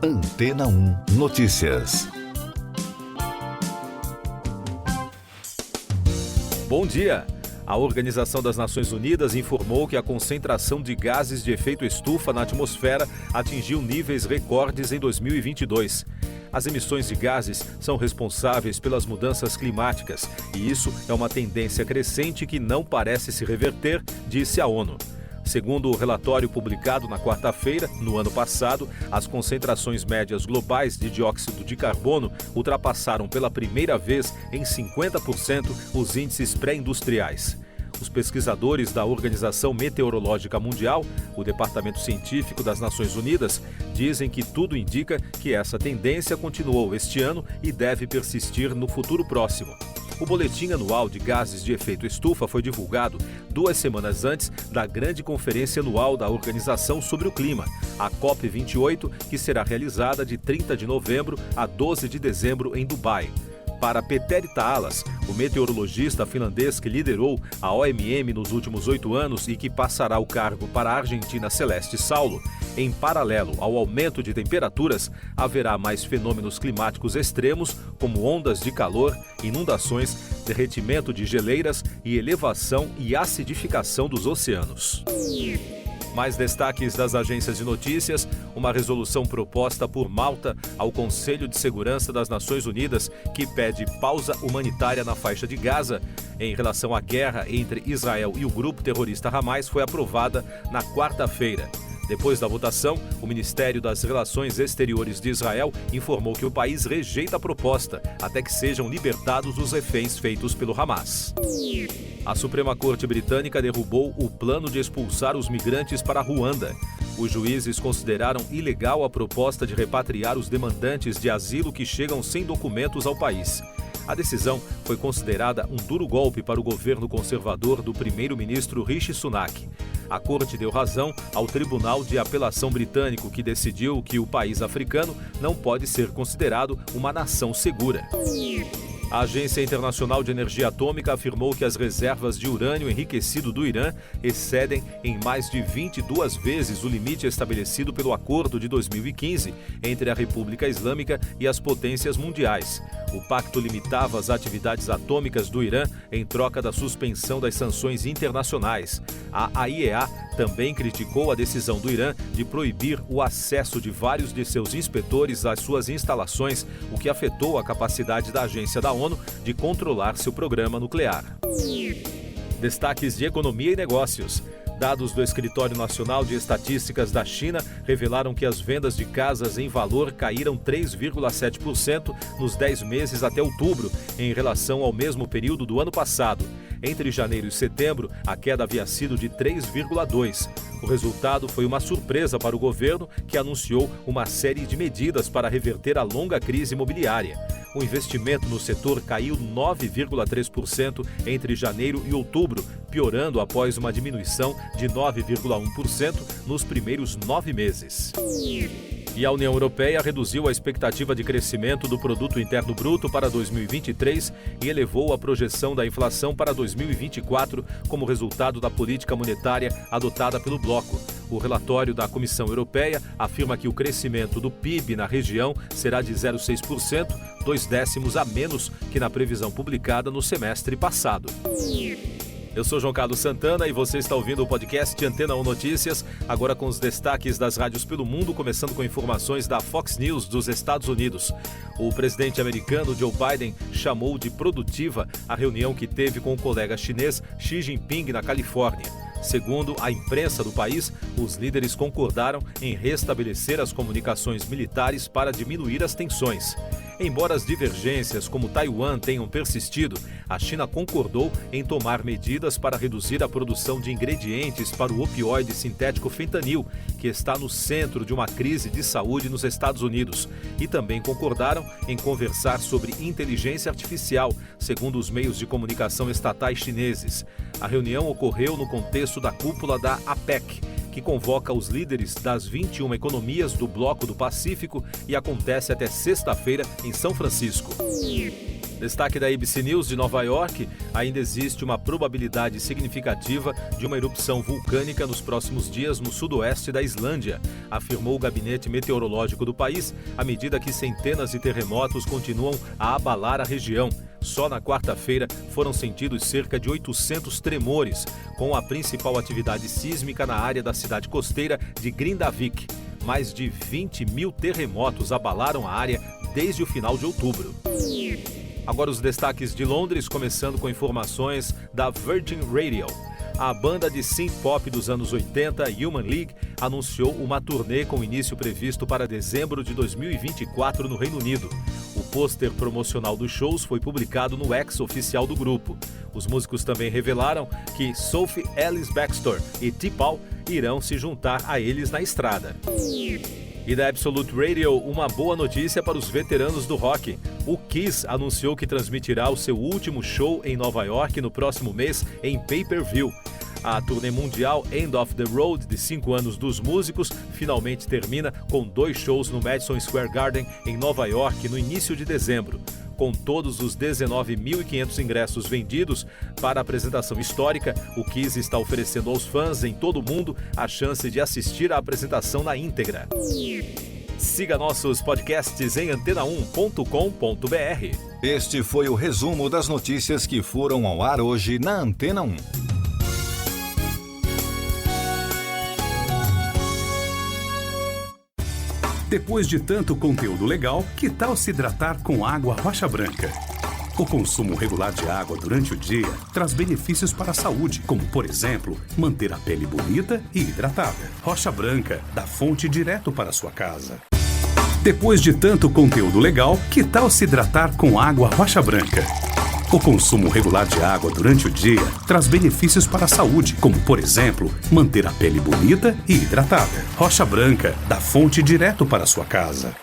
Antena 1 Notícias. Bom dia! A Organização das Nações Unidas informou que a concentração de gases de efeito estufa na atmosfera atingiu níveis recordes em 2022. As emissões de gases são responsáveis pelas mudanças climáticas e isso é uma tendência crescente que não parece se reverter, disse a ONU. Segundo o relatório publicado na quarta-feira, no ano passado, as concentrações médias globais de dióxido de carbono ultrapassaram pela primeira vez em 50% os índices pré-industriais. Os pesquisadores da Organização Meteorológica Mundial, o Departamento Científico das Nações Unidas, dizem que tudo indica que essa tendência continuou este ano e deve persistir no futuro próximo. O boletim anual de gases de efeito estufa foi divulgado 2 semanas antes da grande conferência anual da organização sobre o clima, a COP28, que será realizada de 30 de novembro a 12 de dezembro em Dubai. Para Petteri Taalas, o meteorologista finlandês que liderou a OMM nos últimos 8 anos e que passará o cargo para a argentina Celeste Saulo, em paralelo ao aumento de temperaturas, haverá mais fenômenos climáticos extremos, como ondas de calor, inundações, derretimento de geleiras e elevação e acidificação dos oceanos. Mais destaques das agências de notícias: uma resolução proposta por Malta ao Conselho de Segurança das Nações Unidas que pede pausa humanitária na faixa de Gaza em relação à guerra entre Israel e o grupo terrorista Hamas foi aprovada na quarta-feira. Depois da votação, o Ministério das Relações Exteriores de Israel informou que o país rejeita a proposta até que sejam libertados os reféns feitos pelo Hamas. A Suprema Corte Britânica derrubou o plano de expulsar os migrantes para Ruanda. Os juízes consideraram ilegal a proposta de repatriar os demandantes de asilo que chegam sem documentos ao país. A decisão foi considerada um duro golpe para o governo conservador do primeiro-ministro Rishi Sunak. A corte deu razão ao Tribunal de Apelação britânico, que decidiu que o país africano não pode ser considerado uma nação segura. A Agência Internacional de Energia Atômica afirmou que as reservas de urânio enriquecido do Irã excedem em mais de 22 vezes o limite estabelecido pelo Acordo de 2015 entre a República Islâmica e as potências mundiais. O pacto limitava as atividades atômicas do Irã em troca da suspensão das sanções internacionais. A AIEA também criticou a decisão do Irã de proibir o acesso de vários de seus inspetores às suas instalações, o que afetou a capacidade da agência da ONU de controlar seu programa nuclear. Destaques de economia e negócios. Dados do Escritório Nacional de Estatísticas da China revelaram que as vendas de casas em valor caíram 3,7% nos 10 meses até outubro, em relação ao mesmo período do ano passado. Entre janeiro e setembro, a queda havia sido de 3,2%. O resultado foi uma surpresa para o governo, que anunciou uma série de medidas para reverter a longa crise imobiliária. O investimento no setor caiu 9,3% entre janeiro e outubro, piorando após uma diminuição de 9,1% nos primeiros 9 meses. E a União Europeia reduziu a expectativa de crescimento do Produto Interno Bruto para 2023 e elevou a projeção da inflação para 2024 como resultado da política monetária adotada pelo bloco. O relatório da Comissão Europeia afirma que o crescimento do PIB na região será de 0,6%, 0,2 a menos que na previsão publicada no semestre passado. Eu sou João Carlos Santana e você está ouvindo o podcast Antena 1 Notícias, agora com os destaques das rádios pelo mundo, começando com informações da Fox News dos Estados Unidos. O presidente americano Joe Biden chamou de produtiva a reunião que teve com o colega chinês Xi Jinping na Califórnia. Segundo a imprensa do país, os líderes concordaram em restabelecer as comunicações militares para diminuir as tensões. Embora as divergências como Taiwan tenham persistido, a China concordou em tomar medidas para reduzir a produção de ingredientes para o opioide sintético fentanil, que está no centro de uma crise de saúde nos Estados Unidos. E também concordaram em conversar sobre inteligência artificial, segundo os meios de comunicação estatais chineses. A reunião ocorreu no contexto da cúpula da APEC, que convoca os líderes das 21 economias do Bloco do Pacífico e acontece até sexta-feira em São Francisco. Destaque da ABC News de Nova York: ainda existe uma probabilidade significativa de uma erupção vulcânica nos próximos dias no sudoeste da Islândia, afirmou o gabinete meteorológico do país, à medida que centenas de terremotos continuam a abalar a região. Só na quarta-feira foram sentidos cerca de 800 tremores, com a principal atividade sísmica na área da cidade costeira de Grindavik. Mais de 20 mil terremotos abalaram a área desde o final de outubro. Agora os destaques de Londres, começando com informações da Virgin Radio. A banda de synth-pop dos anos 80, Human League, anunciou uma turnê com início previsto para dezembro de 2024 no Reino Unido. O pôster promocional dos shows foi publicado no X oficial do grupo. Os músicos também revelaram que Sophie Ellis-Bextor e T-Paul irão se juntar a eles na estrada. E da Absolute Radio, uma boa notícia para os veteranos do rock. O Kiss anunciou que transmitirá o seu último show em Nova York no próximo mês em pay-per-view. A turnê mundial End of the Road de 5 anos dos músicos finalmente termina com 2 shows no Madison Square Garden em Nova York no início de dezembro. Com todos os 19.500 ingressos vendidos para a apresentação histórica, o Kiss está oferecendo aos fãs em todo o mundo a chance de assistir à apresentação na íntegra. Siga nossos podcasts em antena1.com.br. Este foi o resumo das notícias que foram ao ar hoje na Antena 1. Depois de tanto conteúdo legal, que tal se hidratar com água Rocha Branca? O consumo regular de água durante o dia traz benefícios para a saúde, como, por exemplo, manter a pele bonita e hidratada. Rocha Branca, da fonte direto para a sua casa. Depois de tanto conteúdo legal, que tal se hidratar com água Rocha Branca? O consumo regular de água durante o dia traz benefícios para a saúde, como, por exemplo, manter a pele bonita e hidratada. Rocha Branca, da fonte direto para a sua casa.